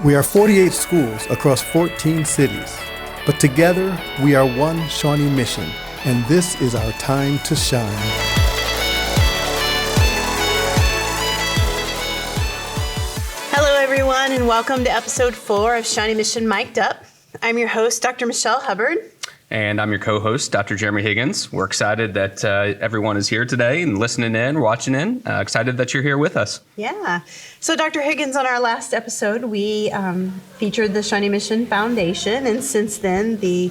We are 48 schools across 14 cities, but together we are one Shawnee mission, and this is our time to shine. Hello, everyone, and welcome to episode 4 of Shawnee Mission Mic'd Up. I'm your host, Dr. Michelle Hubbard. And I'm your co-host, Dr. Jeremy Higgins. We're excited that everyone is here today and listening in, watching in. Excited that you're here with us. Yeah. So, Dr. Higgins, on our last episode, we featured the Shawnee Mission Foundation, and since then, the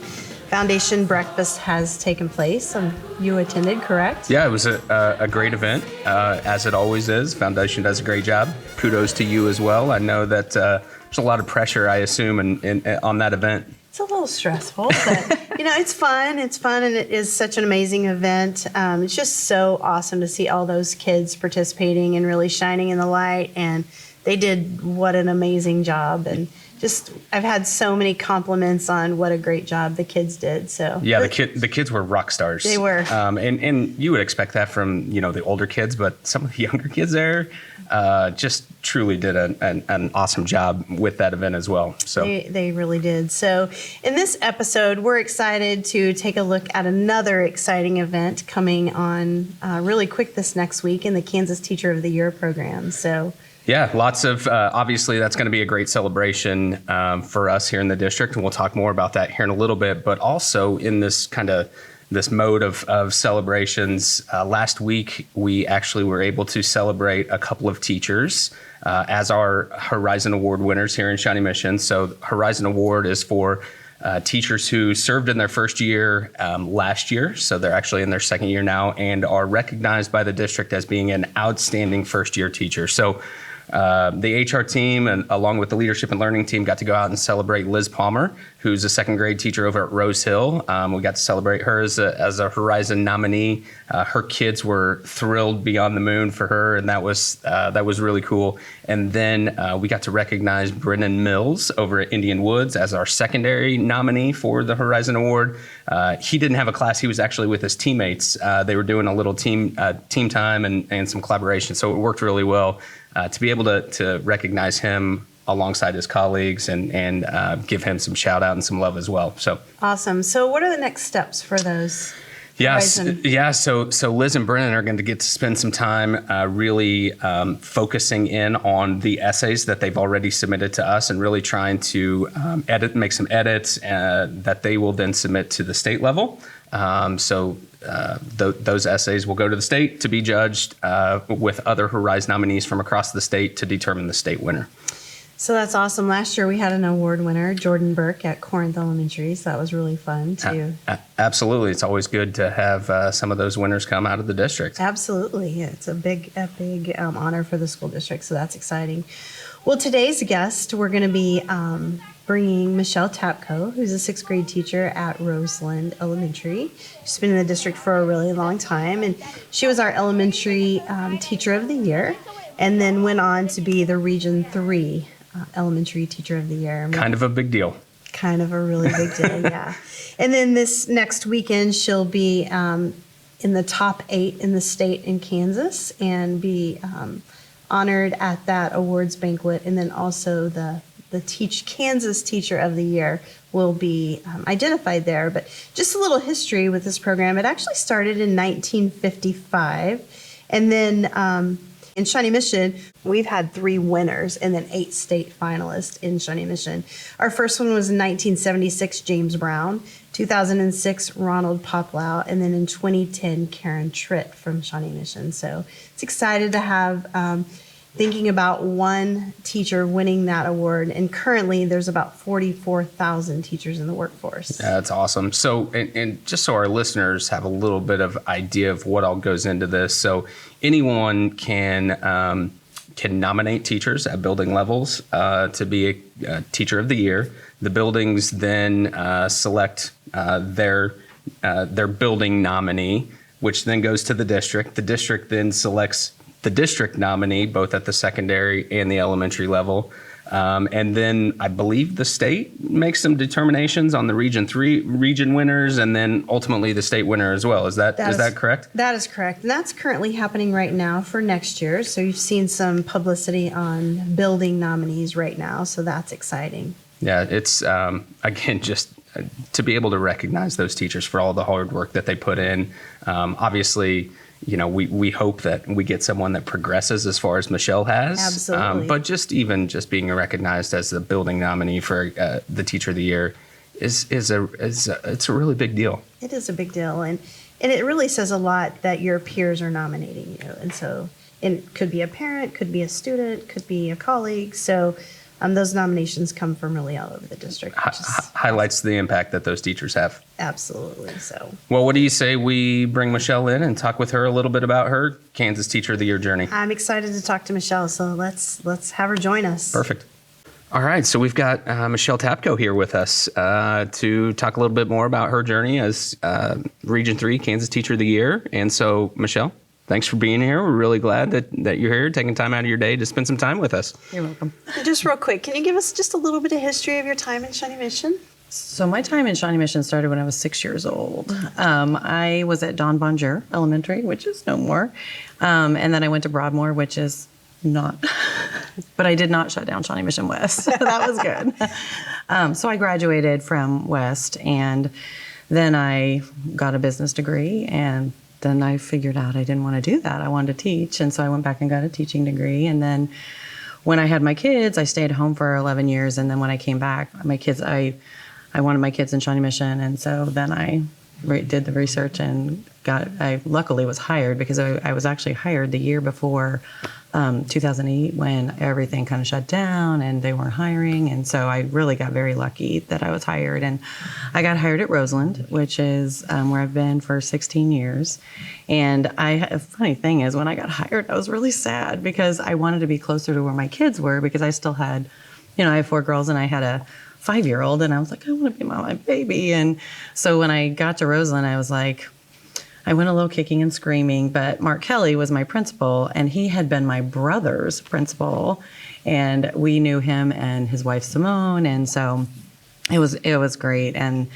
Foundation Breakfast has taken place. You attended, correct? Yeah, it was a great event, as it always is. Foundation does a great job. Kudos to you as well. I know that there's a lot of pressure, I assume, on that event. It's a little stressful, but it's fun. It's fun, and it is such an amazing event. It's just so awesome to see all those kids participating and really shining in the light, and they did what an amazing job. And just, I've had so many compliments on what a great job the kids did. So yeah, the kids were rock stars. They were, and you would expect that from the older kids, but some of the younger kids there just truly did an awesome job with that event as well. So they really did. So in this episode, we're excited to take a look at another exciting event coming on really quick this next week in the Kansas Teacher of the Year program. So. Yeah, lots of, obviously that's going to be a great celebration for us here in the district, and we'll talk more about that here in a little bit, but also in this mode of celebrations. Last week, we actually were able to celebrate a couple of teachers as our Horizon Award winners here in Shawnee Mission. So Horizon Award is for teachers who served in their first year last year, so they're actually in their second year now, and are recognized by the district as being an outstanding first-year teacher. So the HR team, and along with the leadership and learning team, got to go out and celebrate Liz Palmer, who's a second grade teacher over at Rose Hill. We got to celebrate her as a Horizon nominee. Her kids were thrilled beyond the moon for her, and that was really cool. And then we got to recognize Brennan Mills over at Indian Woods as our secondary nominee for the Horizon Award. He didn't have a class. He was actually with his teammates. They were doing a little team time and some collaboration, so it worked really well. To be able to recognize him alongside his colleagues and give him some shout out and some love as well. So awesome. So what are the next steps for those? Yes. Yeah. So Liz and Brennan are going to get to spend some time really focusing in on the essays that they've already submitted to us, and really trying to make some edits that they will then submit to the state level. Those essays will go to the state to be judged with other Horizon nominees from across the state to determine the state winner. So that's awesome. Last year we had an award winner, Jordan Burke at Corinth Elementary, so that was really fun too. Absolutely. It's always good to have some of those winners come out of the district. Absolutely. Yeah, it's a big honor for the school district, so that's exciting. Well, today's guest, we're going to be bringing Michelle Tapko, who's a sixth grade teacher at Roseland Elementary. She's been in the district for a really long time, and she was our elementary teacher of the year, and then went on to be the Region 3 elementary teacher of the year. Kind of a big deal. Kind of a really big deal, yeah. And then this next weekend, she'll be in the top 8 in the state in Kansas, and be honored at that awards banquet. And then also the Kansas Teacher of the Year will be identified there. But just a little history with this program. It actually started in 1955. And then in Shawnee Mission, we've had 3 winners and then 8 state finalists in Shawnee Mission. Our first one was in 1976, James Brown, 2006, Ronald Poplow, and then in 2010, Karen Tritt from Shawnee Mission. So it's excited to have thinking about one teacher winning that award, and currently there's about 44,000 teachers in the workforce. That's awesome. So, and just so our listeners have a little bit of idea of what all goes into this, so anyone can nominate teachers at building levels to be a teacher of the year. The buildings then select their building nominee, which then goes to the district. The district then selects the district nominee, both at the secondary and the elementary level. And then I believe the state makes some determinations on the Region 3 region winners, and then ultimately the state winner as well. Is that correct? That is correct. And that's currently happening right now for next year. So you've seen some publicity on building nominees right now. So that's exciting. Yeah, it's, again, just to be able to recognize those teachers for all the hard work that they put in. Obviously, we hope that we get someone that progresses as far as Michelle has. Absolutely. But just being recognized as the building nominee for the Teacher of the Year it's a really big deal. It is a big deal, and it really says a lot that your peers are nominating you, and so it could be a parent, could be a student, could be a colleague. So those nominations come from really all over the district. Which is highlights the impact that those teachers have. Absolutely. So, well, what do you say we bring Michelle in and talk with her a little bit about her Kansas Teacher of the Year journey? I'm excited to talk to Michelle, so let's have her join us. Perfect. All right, so we've got Michelle Tapko here with us to talk a little bit more about her journey as Region 3 Kansas Teacher of the Year. And so, Michelle, thanks for being here. We're really glad that you're here, taking time out of your day to spend some time with us. You're welcome. Just real quick, can you give us just a little bit of history of your time in Shawnee Mission? So my time in Shawnee Mission started when I was 6 years old. I was at Don Bonjour Elementary, which is no more. And then I went to Broadmoor, which is not, but I did not shut down Shawnee Mission West. So that was good. So I graduated from West, and then I got a business degree, and then I figured out I didn't want to do that. I wanted to teach, and so I went back and got a teaching degree. And then when I had my kids, I stayed home for 11 years, and then when I came back, I wanted my kids in Shawnee Mission, and so then I did the research and I luckily was hired because I was actually hired the year before 2008 when everything kind of shut down and they weren't hiring. And so I really got very lucky that I was hired. And I got hired at Roseland, which is where I've been for 16 years. And a funny thing is when I got hired, I was really sad because I wanted to be closer to where my kids were because I still had, I have 4 girls and I had a 5-year-old, and I was like, I want to be my baby. And so when I got to Roseland, I was like, I went a little kicking and screaming, but Mark Kelly was my principal, and he had been my brother's principal, and we knew him and his wife Simone, and so it was great. And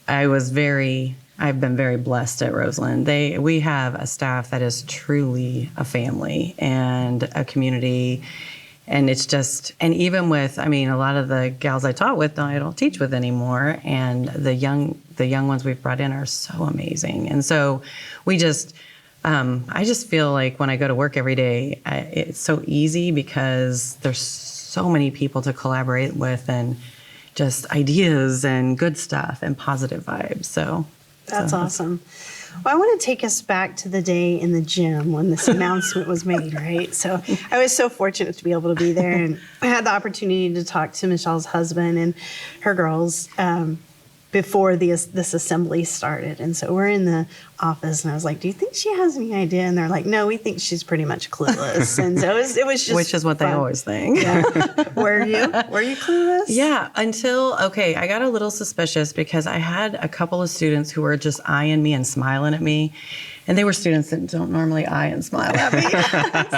I've been very blessed at Roseland. We have a staff that is truly a family and a community. And it's just, and even with, a lot of the gals I taught with, I don't teach with anymore. And the young ones we've brought in are so amazing. And so I just feel like when I go to work every day, it's so easy because there's so many people to collaborate with and just ideas and good stuff and positive vibes. So that's awesome. Well, I want to take us back to the day in the gym when this announcement was made, right? So I was so fortunate to be able to be there, and I had the opportunity to talk to Michelle's husband and her girls before this assembly started. And so we're in the office, and I was like, do you think she has any idea? And they're like, no, we think she's pretty much clueless. And so it was just which is what fun. They always think. Yeah. Were you clueless? Yeah, I got a little suspicious because I had a couple of students who were just eyeing me and smiling at me. And they were students that don't normally eye and smile at me.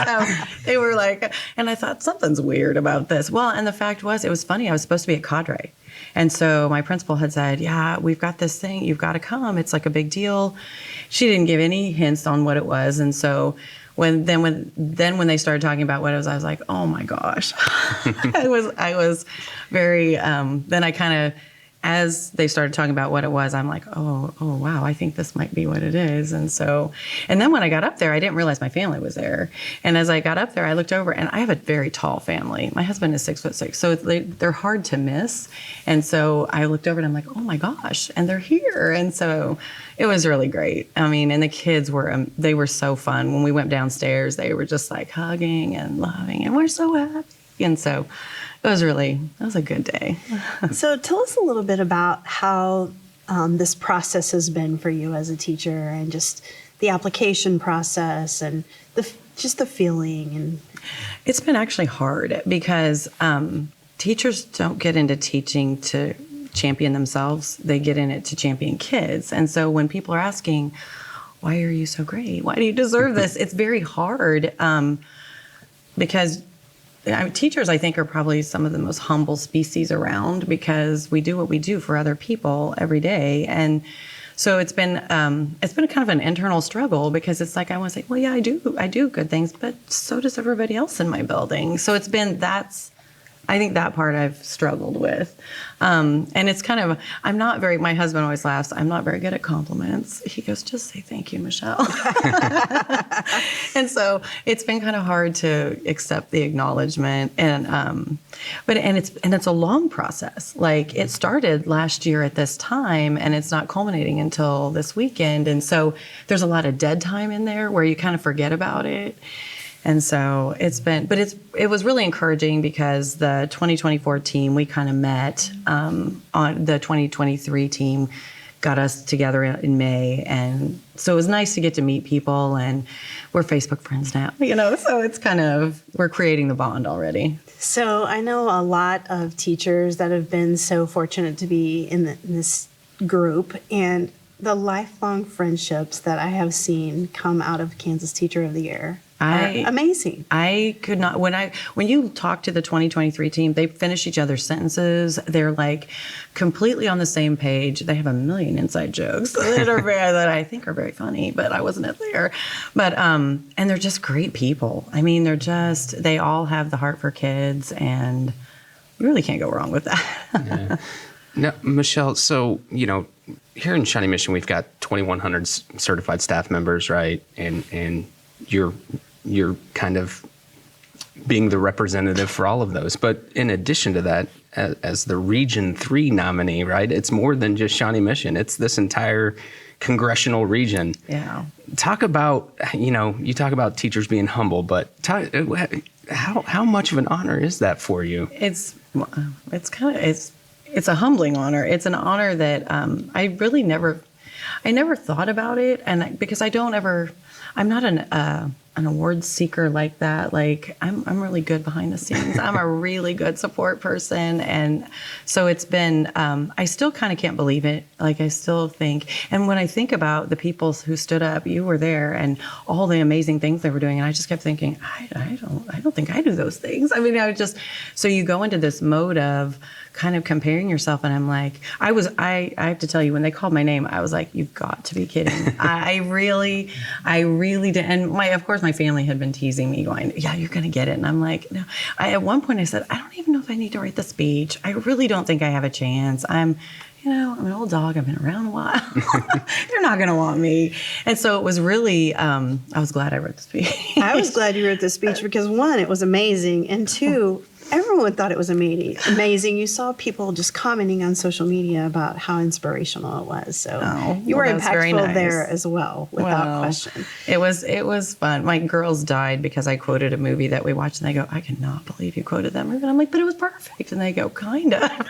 So they were like, and I thought something's weird about this. Well, and the fact was, it was funny. I was supposed to be at cadre. And so my principal had said, yeah, we've got this thing. You've got to come. It's like a big deal. She didn't give any hints on what it was. And so when they started talking about what it was, I was like, oh my gosh. I was very, then I kind of, as they started talking about what it was, I'm like, oh, wow, I think this might be what it is. And then when I got up there, I didn't realize my family was there. And as I got up there, I looked over, and I have a very tall family. My husband is 6'6", so they're hard to miss. And so I looked over, and I'm like, oh my gosh, and they're here. And so it was really great. And the kids they were so fun. When we went downstairs, they were just like hugging and loving, and we're so happy. And so it was a good day. So tell us a little bit about how this process has been for you as a teacher, and just the application process and the feeling. And it's been actually hard because teachers don't get into teaching to champion themselves. They get in it to champion kids. And so when people are asking, why are you so great? Why do you deserve this? It's very hard because teachers, I think, are probably some of the most humble species around because we do what we do for other people every day. And so it's been kind of an internal struggle because it's like I want to say, well, yeah, I do good things, but so does everybody else in my building. So I think that part I've struggled with. And it's kind of, my husband always laughs, I'm not very good at compliments. He goes, just say thank you, Michelle. And so it's been kind of hard to accept the acknowledgement. And it's a long process. Like it started last year at this time and it's not culminating until this weekend. And so there's a lot of dead time in there where you kind of forget about it. And so it was really encouraging because the 2024 team, we kind of met on the 2023 team, got us together in May. And so it was nice to get to meet people and we're Facebook friends now, so it's we're creating the bond already. So I know a lot of teachers that have been so fortunate to be in this group, and the lifelong friendships that I have seen come out of Kansas Teacher of the Year. Amazing. I could not, when you talk to the 2023 team, they finish each other's sentences. They're like completely on the same page. They have a million inside jokes that I think are very funny, but I wasn't there. But, and they're just great people. I mean, they all have the heart for kids and you really can't go wrong with that. Yeah. Now, Michelle, so, here in Shawnee Mission, we've got 2,100 certified staff members, right? And you're kind of being the representative for all of those. But in addition to that, as the Region 3 nominee, right, it's more than just Shawnee Mission. It's this entire congressional region. Yeah. Talk about, you talk about teachers being humble, but how much of an honor is that for you? It's a humbling honor. It's an honor that I really never thought about it. And because I'm not an award seeker like that. Like I'm really good behind the scenes. I'm a really good support person. And so it's been, I still kind of can't believe it. Like I still think, and when I think about the people who stood up, you were there and all the amazing things they were doing. And I just kept thinking, I don't think I do those things. I mean, so you go into this mode of kind of comparing yourself. And I'm like, I have to tell you, when they called my name, I was like, you've got to be kidding. I really did. And of course my family had been teasing me going, yeah, you're going to get it. And I'm like, no. At one point I said, I don't even know if I need to write the speech. I really don't think I have a chance. I'm an old dog. I've been around a while. They're not going to want me. And so it was really, I was glad I wrote the speech. I was glad you wrote the speech because one, it was amazing. And two, everyone thought it was amazing. You saw people just commenting on social media about how inspirational it was. So you were impactful there as well, without question. It was fun. My girls died because I quoted a movie that we watched, and they go, I cannot believe you quoted that movie. And I'm like, but it was perfect. And they go, kind of.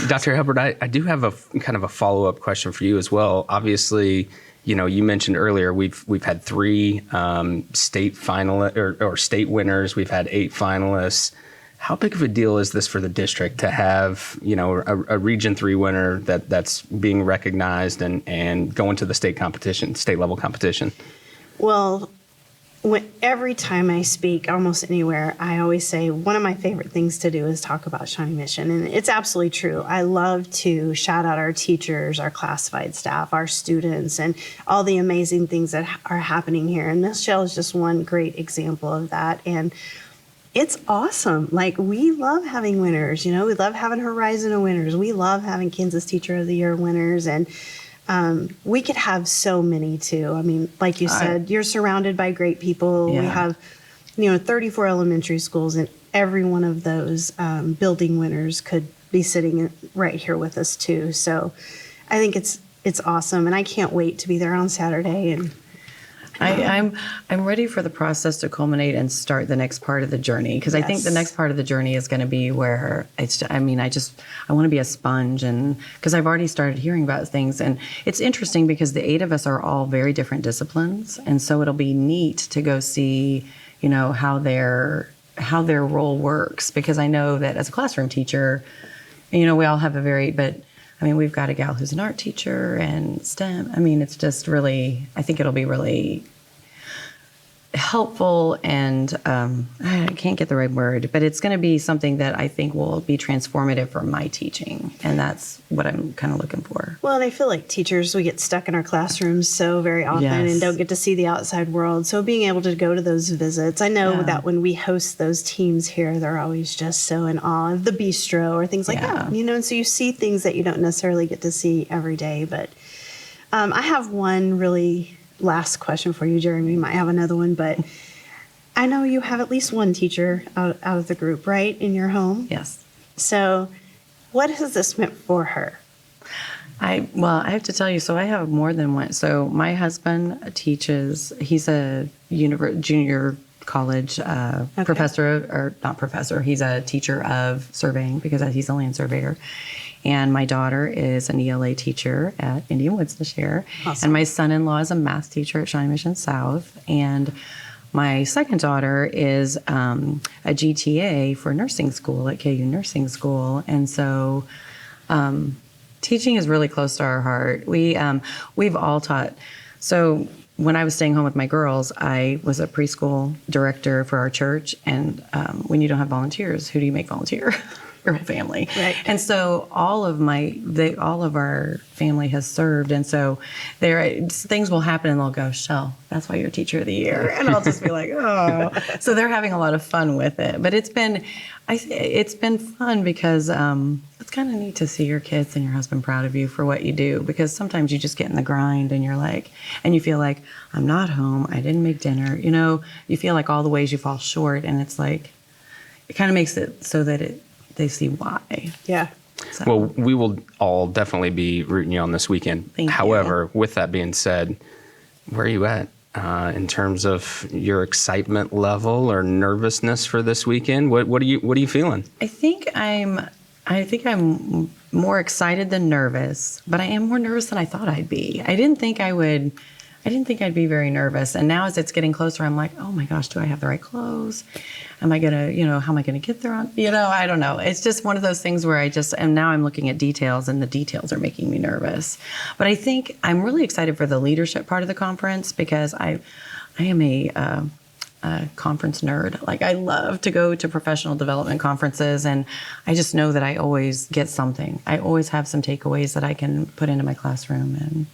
Dr. Hubbard, I do have a kind of a follow-up question for you as well. Obviously, you mentioned earlier we've had 3 state finalists or state winners. We've had 8 finalists. How big of a deal is this for the district to have a Region 3 winner that's being recognized and going to the state level competition? Well, every time I speak almost anywhere, I always say one of my favorite things to do is talk about Shawnee Mission. And it's absolutely true. I love to shout out our teachers, our classified staff, our students, and all the amazing things that are happening here. And Michelle is just one great example of that. And it's awesome. Like, we love having winners. We love having Horizon winners. We love having Kansas Teacher of the Year winners. And we could have so many too. I mean, like you said, you're surrounded by great people. Yeah. We have, 34 elementary schools, and every one of those building winners could be sitting right here with us too. So I think it's awesome, and I can't wait to be there on Saturday. And I'm ready for the process to culminate and start the next part of the journey, because I think the next part of the journey is going to be where I want to be a sponge, and because I've already started hearing about things, and it's interesting because the 8 of us are all very different disciplines, and so it'll be neat to go see, how their role works, because I know that as a classroom teacher, we all have I mean, we've got a gal who's an art teacher and STEM. I mean, it's just really, I think it'll be really helpful and I can't get the right word, but it's going to be something that I think will be transformative for my teaching. And that's what I'm kind of looking for. Well, and I feel like teachers, we get stuck in our classrooms so very often Yes. and don't get to see the outside world. So being able to go to those visits, I know Yeah. that when we host those teams here, they're always just so in awe of the bistro or things like Yeah. that, and so you see things that you don't necessarily get to see every day. But I have one really last question for you, Jeremy. Might have another one, but I know you have at least one teacher out of the group, right, in your home? Yes. So what has this meant for her? I have to tell you, so I have more than one. So my husband teaches, he's a junior college professor, or not professor, he's a teacher of surveying because he's a land surveyor. And my daughter is an ELA teacher at Indian Woods this year. Awesome. And my son-in-law is a math teacher at Shawnee Mission South. And my second daughter is a GTA for nursing school at KU Nursing School. And so teaching is really close to our heart. We've all taught. So when I was staying home with my girls, I was a preschool director for our church. And when you don't have volunteers, who do you make volunteer? Your whole family. Right. And so all of our family has served. And so things will happen and they'll go, Shell, that's why you're teacher of the year. And I'll just be like, oh. So they're having a lot of fun with it. But it's been fun because it's kind of neat to see your kids and your husband proud of you for what you do, because sometimes you just get in the grind and you're like, and you feel like, I'm not home, I didn't make dinner. You feel like all the ways you fall short, and it's like, it kind of makes it so that they see why. Yeah. So, Well, we will all definitely be rooting you on this weekend. Thank you. However, with that being said, where are you at in terms of your excitement level or nervousness for this weekend? What are you feeling? I think I'm more excited than nervous, but I am more nervous than I thought I'd be. I didn't think I'd be very nervous. And now as it's getting closer, I'm like, oh my gosh, do I have the right clothes? Am I going to, how am I going to get there on, I don't know. It's just one of those things where and now I'm looking at details, and the details are making me nervous. But I think I'm really excited for the leadership part of the conference, because I am a conference nerd. Like, I love to go to professional development conferences, and I just know that I always get something. I always have some takeaways that I can put into my classroom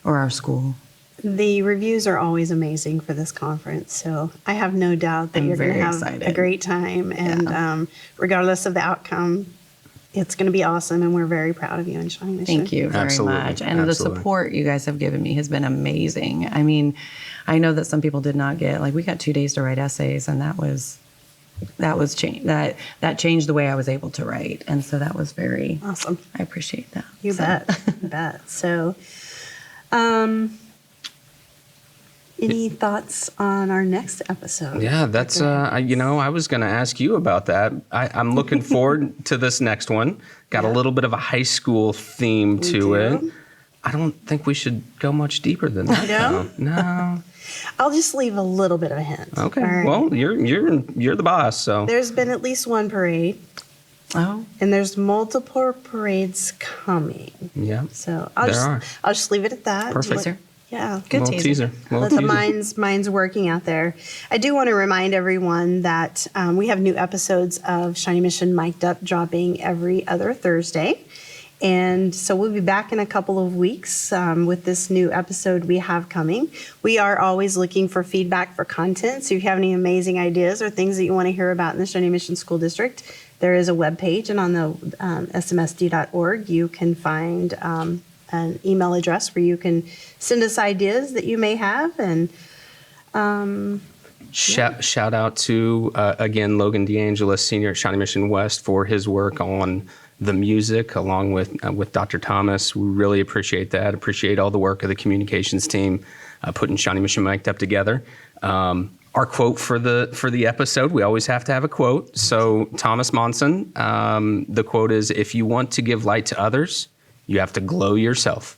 or our school. The reviews are always amazing for this conference, so I have no doubt that I'm you're going to very have excited. a great time. And regardless of the outcome, it's going to be awesome, and we're very proud of you in Shawnee Mission. Thank you very Absolutely. much. And Absolutely. the support you guys have given me has been amazing. I mean, I know that some people did not get, we got 2 days to write essays, and that changed the way I was able to write. And so that was very Awesome. I appreciate that. You So- bet. You bet. So, any thoughts on our next episode? Yeah, that's, I was going to ask you about that. I'm looking forward to this next one. Got a little bit of a high school theme to do? it. I don't think we should go much deeper than that. No? though. No. I'll just leave a little bit of a hint. Okay. All right. Well, you're the boss, so. There's been at least one parade, Oh, and there's multiple parades coming. Yeah. So There are. I'll just leave it at that. Perfect. Let- Yeah. Good Little teaser. Little Let the teaser. minds working out there. I do want to remind everyone that we have new episodes of Shawnee Mission Mic'd Up dropping every other Thursday. And so we'll be back in a couple of weeks with this new episode we have coming. We are always looking for feedback for content. So if you have any amazing ideas or things that you want to hear about in the Shawnee Mission School District, there is a webpage, and on the smsd.org you can find an email address where you can send us ideas that you may have. And Shout out to, again, Logan DeAngelis, senior at Shawnee Mission West, for his work on the music, along with Dr. Thomas. We really appreciate that. Appreciate all the work of the communications team putting Shawnee Mission Mic'd Up together. Our quote for the episode, we always have to have a quote. So Thomas Monson, the quote is, "If you want to give light to others, you have to glow yourself."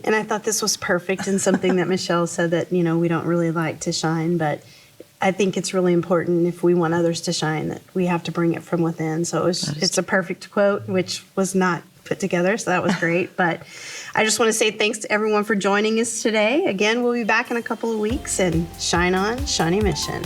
And I thought this was perfect, and something that Michelle said that, we don't really like to shine, but I think it's really important if we want others to shine that we have to bring it from within. So it's a perfect quote, which was not put together. So that was great. But I just want to say thanks to everyone for joining us today. Again, we'll be back in a couple of weeks, and shine on, Shawnee Mission.